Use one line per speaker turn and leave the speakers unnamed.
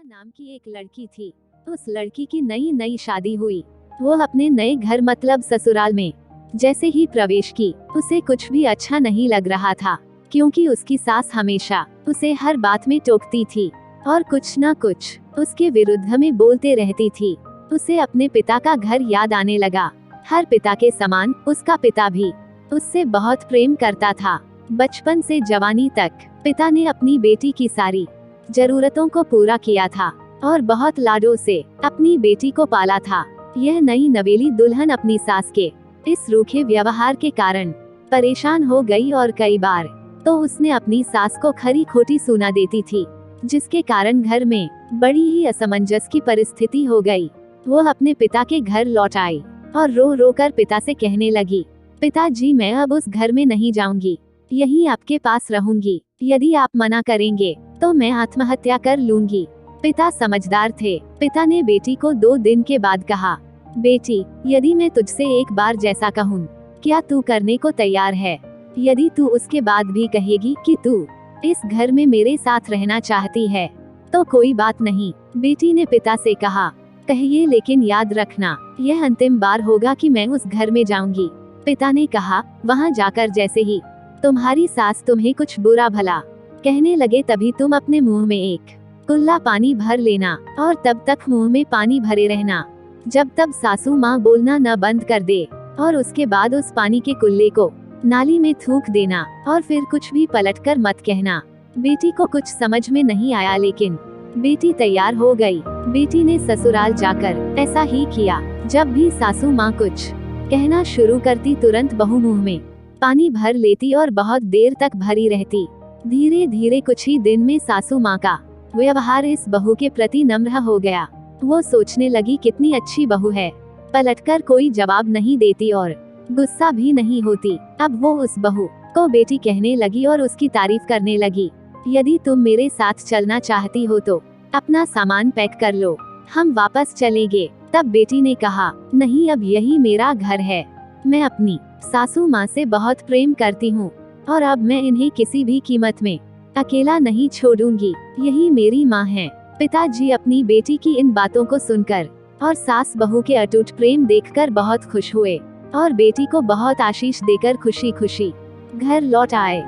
नाम की एक लड़की थी। उस लड़की की नई नई शादी हुई। वो अपने नए घर मतलब ससुराल में जैसे ही प्रवेश की, उसे कुछ भी अच्छा नहीं लग रहा था, क्योंकि उसकी सास हमेशा उसे हर बात में टोकती थी और कुछ न कुछ उसके विरुद्ध में बोलते रहती थी। उसे अपने पिता का घर याद आने लगा। हर पिता के समान उसका पिता भी उससे बहुत प्रेम करता था। बचपन से जवानी तक पिता ने अपनी बेटी की सारी जरूरतों को पूरा किया था और बहुत लाडों से अपनी बेटी को पाला था। यह नई नवेली दुल्हन अपनी सास के इस रूखे व्यवहार के कारण परेशान हो गई और कई बार तो उसने अपनी सास को खरी खोटी सुना देती थी, जिसके कारण घर में बड़ी ही असमंजस की परिस्थिति हो गई। वो अपने पिता के घर लौट आई और रो रो कर पिता से कहने लगी, पिताजी मैं अब उस घर में नहीं जाऊंगी, यहीं आपके पास रहूंगी। यदि आप मना करेंगे तो मैं आत्महत्या कर लूंगी। पिता समझदार थे। पिता ने बेटी को 2 दिन के बाद कहा, बेटी यदि मैं तुझसे एक बार जैसा कहूँ, क्या तू करने को तैयार है? यदि तू उसके बाद भी कहेगी कि तू इस घर में मेरे साथ रहना चाहती है तो कोई बात नहीं। बेटी ने पिता से कहा, कहिए लेकिन याद रखना यह अंतिम बार होगा कि मैं उस घर में जाऊंगी। पिता ने कहा, वहाँ जाकर जैसे ही तुम्हारी सास तुम्हें कुछ बुरा भला कहने लगे तभी तुम अपने मुंह में एक कुल्ला पानी भर लेना और तब तक मुंह में पानी भरे रहना जब तक सासू माँ बोलना न बंद कर दे, और उसके बाद उस पानी के कुल्ले को नाली में थूक देना और फिर कुछ भी पलटकर मत कहना। बेटी को कुछ समझ में नहीं आया, लेकिन बेटी तैयार हो गई। बेटी ने ससुराल जाकर ऐसा ही किया। जब भी सासू माँ कुछ कहना शुरू करती तुरंत बहू मुंह में पानी भर लेती और बहुत देर तक भरी रहती। धीरे धीरे कुछ ही दिन में सासू माँ का व्यवहार इस बहू के प्रति नम्र हो गया। वो सोचने लगी कितनी अच्छी बहू है, पलटकर कोई जवाब नहीं देती और गुस्सा भी नहीं होती। अब वो उस बहू को बेटी कहने लगी और उसकी तारीफ करने लगी। यदि तुम मेरे साथ चलना चाहती हो तो अपना सामान पैक कर लो, हम वापस चलेंगे। तब बेटी ने कहा, नहीं अब यही मेरा घर है, मैं अपनी सासू माँ से बहुत प्रेम करती हूँ और अब मैं इन्हें किसी भी कीमत में अकेला नहीं छोड़ूंगी, यही मेरी माँ है। पिताजी अपनी बेटी की इन बातों को सुनकर और सास बहू के अटूट प्रेम देखकर बहुत खुश हुए और बेटी को बहुत आशीष देकर खुशी खुशी घर लौट आए।